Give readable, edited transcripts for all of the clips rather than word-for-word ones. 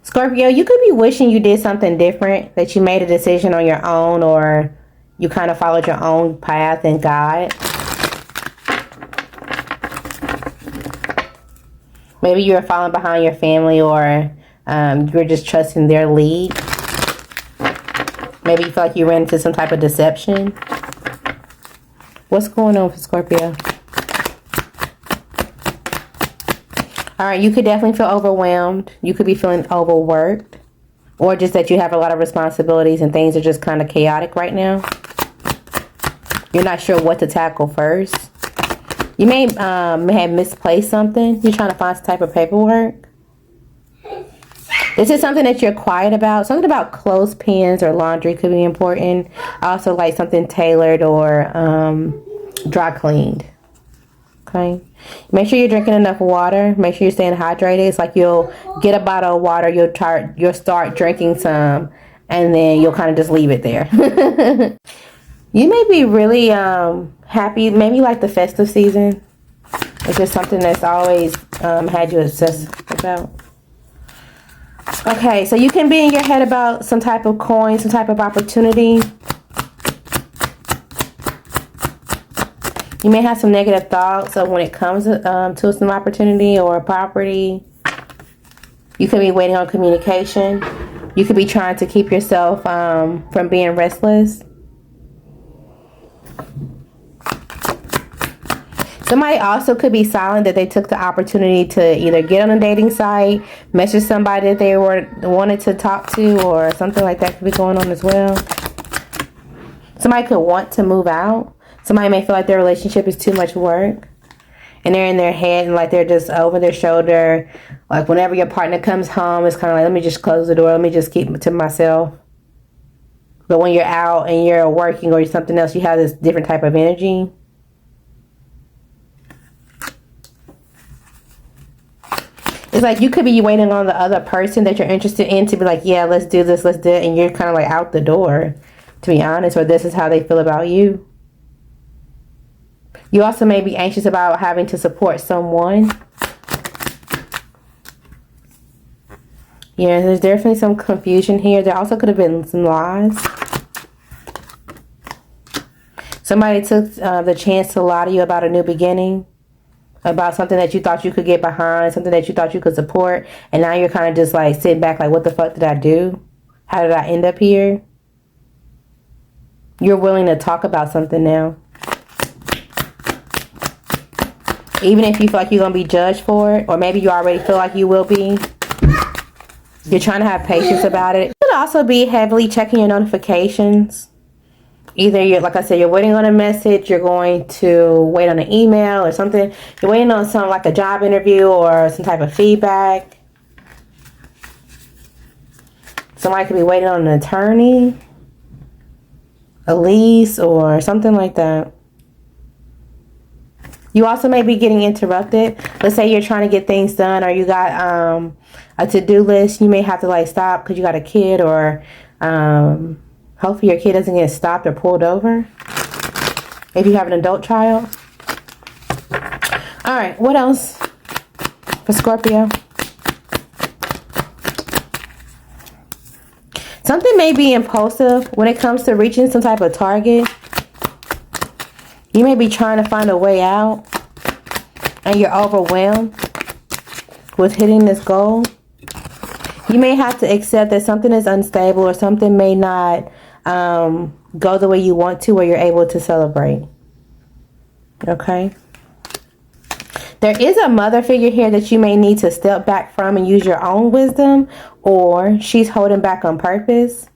Scorpio, you could be wishing you did something different, that you made a decision on your own, or you kind of followed your own path and guide. Maybe you were following behind your family, or you were just trusting their lead. Maybe you feel like you ran into some type of deception. What's going on for Scorpio? Alright, you could definitely feel overwhelmed. You could be feeling overworked. Or just that you have a lot of responsibilities and things are just kind of chaotic right now. You're not sure what to tackle first. You may have misplaced something. You're trying to find some type of paperwork. This is something that you're quiet about. Something about clothespins or laundry could be important. Also like something tailored or dry cleaned. Okay. Make sure you're drinking enough water. Make sure you're staying hydrated. It's like you'll get a bottle of water. You'll start drinking some. And then you'll kind of just leave it there. You may be really happy. Maybe like the festive season. It's just something that's always had you obsessed about. Okay, so you can be in your head about some type of coin, some type of opportunity. You may have some negative thoughts of when it comes to some opportunity or property. You could be waiting on communication. You could be trying to keep yourself from being restless. Somebody also could be silent, that they took the opportunity to either get on a dating site, message somebody that they wanted to talk to, or something like that could be going on as well. Somebody could want to move out. Somebody may feel like their relationship is too much work, and they're in their head and like they're just over their shoulder. Like whenever your partner comes home, it's kind of like, let me just close the door. Let me just keep it to myself. But when you're out and you're working or something else, you have this different type of energy. It's like you could be waiting on the other person that you're interested in to be like, yeah, let's do this, let's do it. And you're kind of like out the door, to be honest, or this is how they feel about you. You also may be anxious about having to support someone. Yeah, there's definitely some confusion here. There also could have been some lies. Somebody took the chance to lie to you about a new beginning. About something that you thought you could get behind, something that you thought you could support, and now you're kind of just like sitting back like, what the fuck did I do? How did I end up here? You're willing to talk about something now. Even if you feel like you're going to be judged for it, or maybe you already feel like you will be. You're trying to have patience about it. You could also be heavily checking your notifications. Either you're, like I said, you're waiting on a message, you're going to wait on an email or something. You're waiting on something like a job interview or some type of feedback. Somebody could be waiting on an attorney, a lease, or something like that. You also may be getting interrupted. Let's say you're trying to get things done, or you got a to-do list. You may have to like stop because you got a kid, or hopefully your kid doesn't get stopped or pulled over. If you have an adult child. Alright, what else for Scorpio? Something may be impulsive when it comes to reaching some type of target. You may be trying to find a way out, and you're overwhelmed with hitting this goal. You may have to accept that something is unstable, or something may not go the way you want to, or you're able to celebrate. Okay. There is a mother figure here that you may need to step back from and use your own wisdom, or she's holding back on purpose.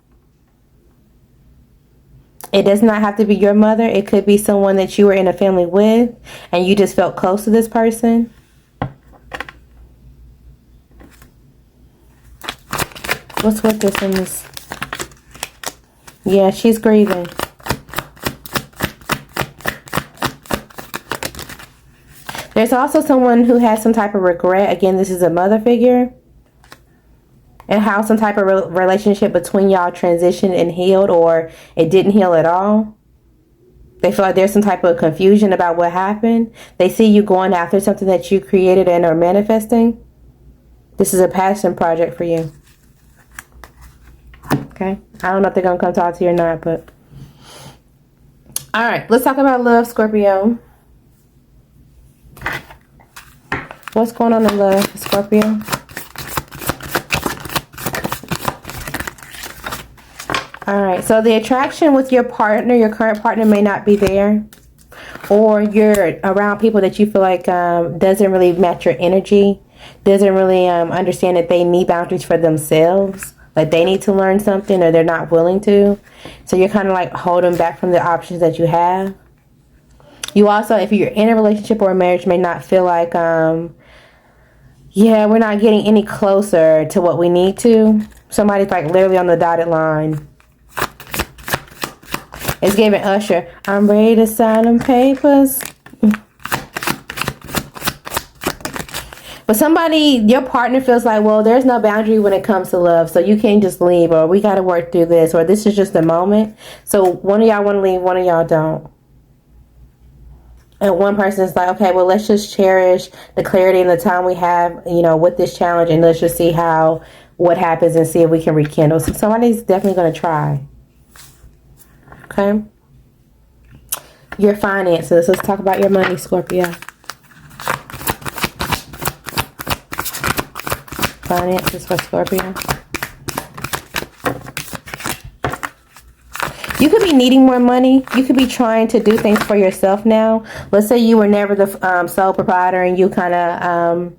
It does not have to be your mother. It could be someone that you were in a family with and you just felt close to this person. What's with this in this? Yeah, she's grieving. There's also someone who has some type of regret. Again, this is a mother figure. And how some type of relationship between y'all transitioned and healed, or it didn't heal at all. They feel like there's some type of confusion about what happened. They see you going after something that you created and are manifesting. This is a passion project for you. Okay? I don't know if they're going to come talk to you or not, but... Alright, let's talk about love, Scorpio. What's going on in love, Scorpio? Alright, so the attraction with your partner, your current partner, may not be there. Or you're around people that you feel like doesn't really match your energy. Doesn't really understand that they need boundaries for themselves. Like they need to learn something or they're not willing to. So you're kind of like holding back from the options that you have. You also, if you're in a relationship or a marriage, may not feel like, yeah, we're not getting any closer to what we need to. Somebody's like literally on the dotted line. It's giving Usher, I'm ready to sign them papers. But somebody, your partner feels like, well, there's no boundary when it comes to love. So you can't just leave, or we got to work through this, or this is just a moment. So one of y'all want to leave, one of y'all don't. And one person is like, okay, well, let's just cherish the clarity and the time we have, you know, with this challenge. And let's just see what happens and see if we can rekindle. So somebody's definitely going to try. Okay. Your finances. Let's talk about your money, Scorpio. Finances for Scorpio. You could be needing more money. You could be trying to do things for yourself now. Let's say you were never the sole proprietor and you kind of,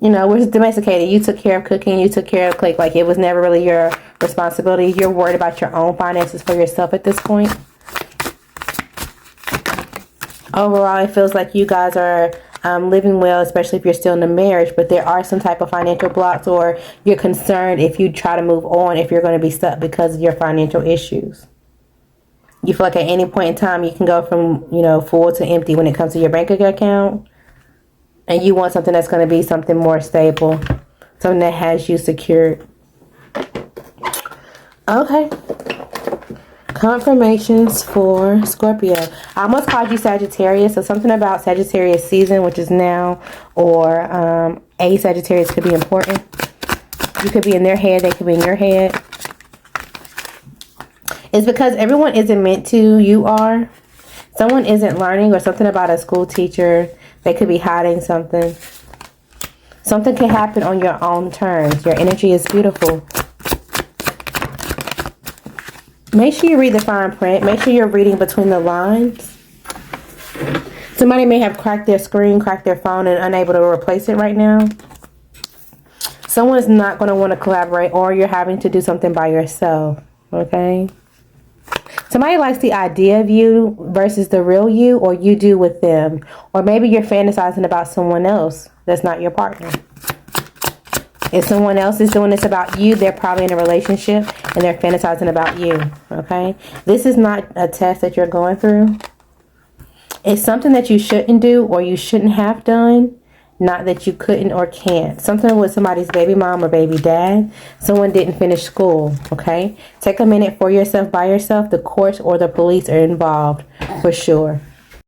you know, was domesticated. You took care of cooking. You took care of like it was never really your responsibility. You're worried about your own finances for yourself at this point. Overall, it feels like you guys are living well, especially if you're still in a marriage, but there are some type of financial blocks, or you're concerned if you try to move on, if you're going to be stuck because of your financial issues. You feel like at any point in time you can go from, you know, full to empty when it comes to your bank account, and you want something that's going to be something more stable, something that has you secured. Okay. Confirmations for Scorpio. I almost called you Sagittarius, so something about Sagittarius season, which is now, or a Sagittarius could be important. You could be in their head, they could be in your head. It's because everyone isn't meant to, you are. Someone isn't learning, or something about a school teacher. They could be hiding something. Something can happen on your own terms. Your energy is beautiful. Make sure you read the fine print. Make sure you're reading between the lines. Somebody may have cracked their screen, cracked their phone, and unable to replace it right now. Someone is not going to want to collaborate, or you're having to do something by yourself. Okay? Somebody likes the idea of you versus the real you, or you do with them. Or maybe you're fantasizing about someone else that's not your partner. If someone else is doing this about you, they're probably in a relationship and they're fantasizing about you. Okay? This is not a test that you're going through. It's something that you shouldn't do or you shouldn't have done. Not that you couldn't or can't. Something with somebody's baby mom or baby dad. Someone didn't finish school. Okay? Take a minute for yourself, by yourself. The courts or the police are involved for sure.